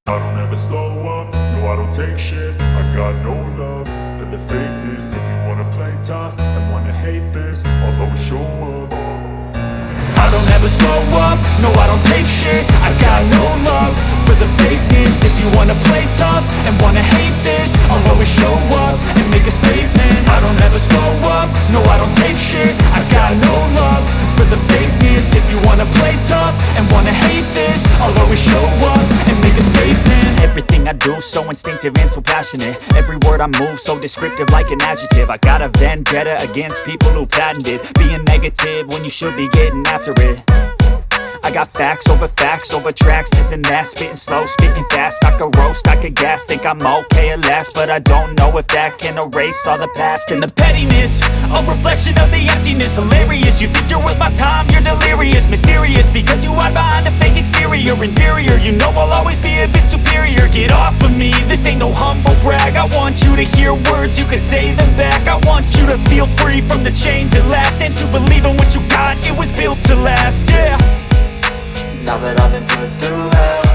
I don't ever slow up, no I don't take shit. I got no love for the fakeness. If you wanna play tough and wanna hate this, I'll always show up. I don't ever slow up, no I don't take shit. I got no love for the fakeness. If you wanna play tough and wanna hate this, I'll always show up and make a statement. I don't ever slow up, no I don't take shit. I got no love for the fakeness. If you wanna play tough and wanna hate this, I'll always show up and make a statement. Everything I do so instinctive and so passionate. Every word I move so descriptive like an adjective. I got a vendetta against people who patented being negative when you should be getting after it. I got facts over tracks, this and that. Spitting slow, spitting fast. I could roast, I could gas. Think I'm okay at last, but I don't know if that can erase all the past. And the pettiness, a reflection of the emptiness. Hilarious, you think you're worth my time, you're delirious. Mysterious, because you hide behind a fake exterior. Inferior, you know I'll always be a bit superior. Get off of me, this ain't no humble brag. I want you to hear words, you can say them back. I want you to feel free from the chains at last, and to believe in what you got, it was built to last, yeah. Now that I've been put through hell,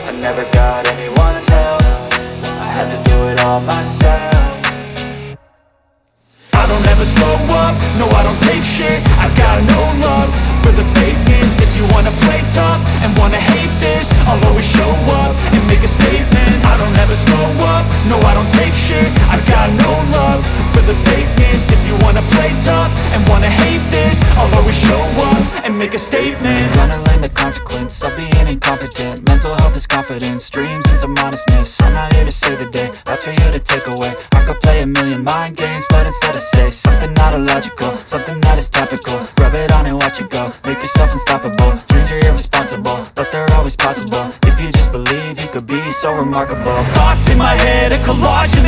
I never got anyone's help. I had to do it all myself. I don't ever slow up, no I don't take shit. I got no love for the fakeness. If you wanna play tough and wanna hate this, I'll always show up and make a statement. I don't ever slow up, no I don't take shit. I got no love for the fakeness. If you wanna play tough and wanna hate this, I'll always show up and make a statement. Gonna learn the consequence of being incompetent. Mental health is confidence, dreams and some honestness. I'm not here to save the day, that's for you to take away. I could play a million mind games, but instead I say something not illogical, something that is topical. Rub it on and watch it go, make yourself unstoppable. Dreams are irresponsible, but they're always possible. If you just believe, you could be so remarkable. Thoughts in my head, a collage of